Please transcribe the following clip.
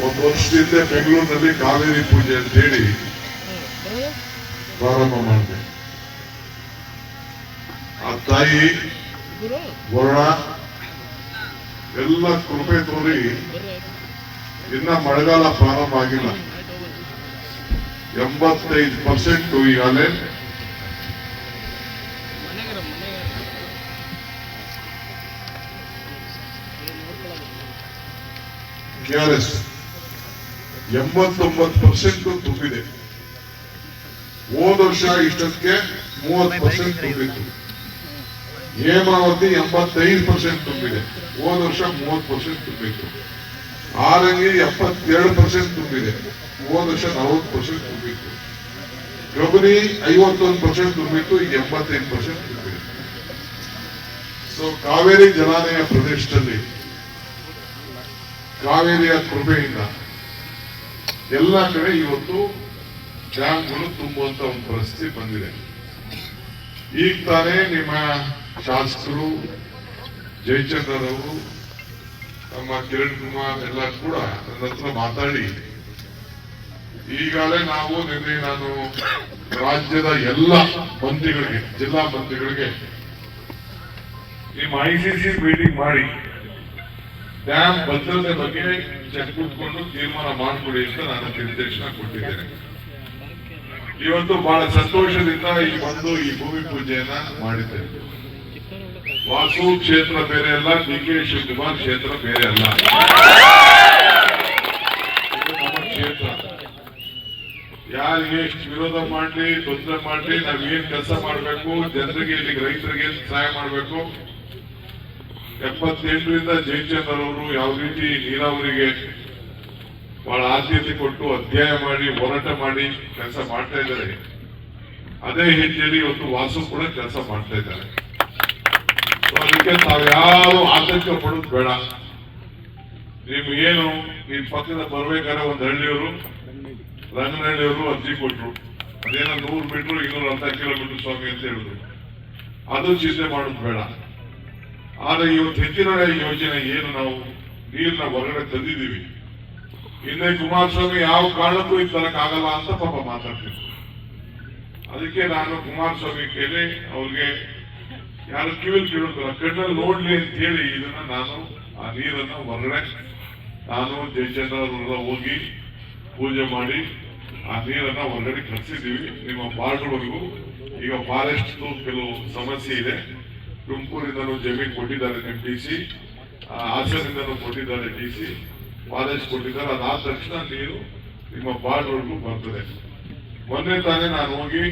ಒಂದು ವರ್ಷದಿಂದ ಬೆಂಗಳೂರಿನಲ್ಲಿ ಕಾವೇರಿ ಪೂಜೆ ಅಂತ ಹೇಳಿ ಪ್ರಾರಂಭ ಮಾಡಿದೆ. ಆ ತಾಯಿ ವರ್ಣ ಎಲ್ಲ ಕೃಪೆ ತೋರಿ ಇನ್ನ ಮಳೆಗಾಲ ಪ್ರಾರಂಭ ಆಗಿಲ್ಲ. 85% ಈಗಾಗಲೇ KRS 89% ತುಂಬಿದೆ. ಹೋದ ವರ್ಷ ಇಷ್ಟಕ್ಕೆ 30% ತುಂಬಿತ್ತು. ಹೇಮಾವತಿ 85% ತುಂಬಿದೆ. ಹೋದ ವರ್ಷ 30% ತುಂಬಿತ್ತು. ಆರಂಗಿ 72% ತುಂಬಿದೆ. ಹೋದ ವರ್ಷ 40% ತುಂಬಿತ್ತು. ಕಬಿನಿ 51% ತುಂಬಿತ್ತು. ಈಗ 85% ತುಂಬಿದೆ. ಸೊ ಕಾವೇರಿ ಜಲಾನಯ ಪ್ರದೇಶದಲ್ಲಿ ಕಾವೇರಿಯ ಕೃಪೆಯಿಂದ ಎಲ್ಲ ಕಡೆ ಇವತ್ತು ಡ್ಯಾಮ್ಗಳು ತುಂಬುವಂತ ಒಂದು ಪರಿಸ್ಥಿತಿ ಬಂದಿದೆ. ಈಗ ತಾನೇ ನಿಮ್ಮ ಶಾಸಕರು ಜಯಚಂದ್ರ ಅವರು, ನಮ್ಮ ಕಿರಣ್ ಕುಮಾರ್ ಎಲ್ಲ ಕೂಡ ನನ್ನ ಹತ್ರ ಮಾತಾಡಿ ಈಗಾಗಲೇ ನಾನು ರಾಜ್ಯದ ಎಲ್ಲ ಮಂತ್ರಿಗಳಿಗೆ, ಜಿಲ್ಲಾ ಮಂತ್ರಿಗಳಿಗೆ ನಿಮ್ಮ ICC ಮೀಟಿಂಗ್ ಮಾಡಿ ಡ್ಯಾಮ್ ಭದ್ರತೆ ಬಗ್ಗೆ ಕೂತ್ಕೊಂಡು ತೀರ್ಮಾನ ಮಾಡಿಕೊಡಿ ಅಂತ ನಾನು ನಿರ್ದೇಶನ ಕೊಟ್ಟಿದ್ದೇನೆ. ಇವತ್ತು ಬಹಳ ಸಂತೋಷದಿಂದ ಈ ಭೂಮಿ ಪೂಜೆಯನ್ನ ಮಾಡಿದ್ದೇನೆ. ವಾಸು ಕ್ಷೇತ್ರ ಬೇರೆ ಅಲ್ಲ, DK ಶಿವಕುಮಾರ್ ಕ್ಷೇತ್ರ ಬೇರೆ ಅಲ್ಲ. ನಮ್ಮ ಕ್ಷೇತ್ರ ಯಾರಿಗೆ ಎಷ್ಟು ವಿರೋಧ ಮಾಡ್ಲಿ, ತೊಂದರೆ ಮಾಡ್ಲಿ, ನಾವ್ ಏನ್ ಕೆಲಸ ಮಾಡ್ಬೇಕು, ಜನರಿಗೆ ಇಲ್ಲಿಗೆ ರೈತರಿಗೆ ಸಹಾಯ ಮಾಡ್ಬೇಕು. 78ರಿಂದ ಜಯಚಂದ್ರ ಅವರು ಯಾವ ರೀತಿ ನೀರಾವರಿಗೆ ಬಹಳ ಆದ್ಯತೆ ಕೊಟ್ಟು ಅಧ್ಯಯನ ಮಾಡಿ ಹೋರಾಟ ಮಾಡಿ ಕೆಲಸ ಮಾಡ್ತಾ ಇದ್ದಾರೆ, ಅದೇ ಹೆಜ್ಜೆಯಲ್ಲಿ ಇವತ್ತು ವಾಸು ಕೂಡ ಕೆಲಸ ಮಾಡ್ತಾ ಇದ್ದಾರೆ. ಅದಕ್ಕೆ ತಾವ್ಯಾರು ಆತಂಕ ಪಡೋದು ಬೇಡ. ನಿಮ್ಗೇನು ಈ ಪಕ್ಕದ ಬರ್ಬೇಕಾದ್ರೆ ಒಂದು ಹಳ್ಳಿಯವರು, ರಂಗನಹಳ್ಳಿಯವರು ಅರ್ಜಿ ಕೊಟ್ರು, ಅದೇನೋ 100 ಮೀಟರ್ 210 ಕಿಲೋಮೀಟರ್ ಸ್ವಾಮಿ ಅಂತ ಹೇಳಿದ್ರು. ಅದು ಚಿಂತೆ ಮಾಡೋದು ಬೇಡ. ಆದ್ರೆ ಇವತ್ತು ಹೆಚ್ಚಿನ ಯೋಜನೆ ಏನು, ನಾವು ನೀರನ್ನ ಹೊರಗಡೆ ತಂದಿದ್ದೀವಿ. ಹಿಂದೆ ಕುಮಾರಸ್ವಾಮಿ ಯಾವ ಕಾರಣಕ್ಕೂ ಇದು ತರಕ್ಕಾಗಲ್ಲ ಅಂತ ಪಾಪ ಮಾತಾಡ್ತಿದ್ರು. ಅದಕ್ಕೆ ನಾನು ಕುಮಾರಸ್ವಾಮಿ ಕೇಳಿ ಅವ್ರಿಗೆ ಯಾರು ಕಿವಿಲ್ ಕೇಳೋದಿಲ್ಲ, ಕಣ್ಣಲ್ಲಿ ನೋಡ್ಲಿ ಅಂತ ಹೇಳಿ ಇದನ್ನ ನಾನು ಆ ನೀರನ್ನ ಹೊರಗಡೆ ನಾನು ಜಯಚಂದ್ರ ಅವರೆಲ್ಲ ಹೋಗಿ ಪೂಜೆ ಮಾಡಿ ಆ ನೀರನ್ನ ಹೊರಗಡೆ ಕಳಿಸಿದ್ದೀವಿ. ನಿಮ್ಮ ಬಾರ್ಡ್ವರೆಗೂ ಈಗ ಫಾರೆಸ್ಟ್ ಕೆಲವು ಸಮಸ್ಯೆ ಇದೆ. ತುಮಕೂರಿಂದನೂ ಜಮೀನು ಕೊಟ್ಟಿದ್ದಾರೆ ನಿಮ್ಮ DC, ಹಾಸನದಿಂದನೂ ಕೊಟ್ಟಿದ್ದಾರೆ DC, ಫಾರೆಸ್ಟ್ ಕೊಟ್ಟಿದ್ದಾರೆ. ಅದಾದ ತಕ್ಷಣ ನೀರು ನಿಮ್ಮ ಬಾರ್ಡ್ವರೆಗೂ ಬರ್ತದೆ. ಮೊನ್ನೆ ತಾನೇ ನಾನು ಹೋಗಿ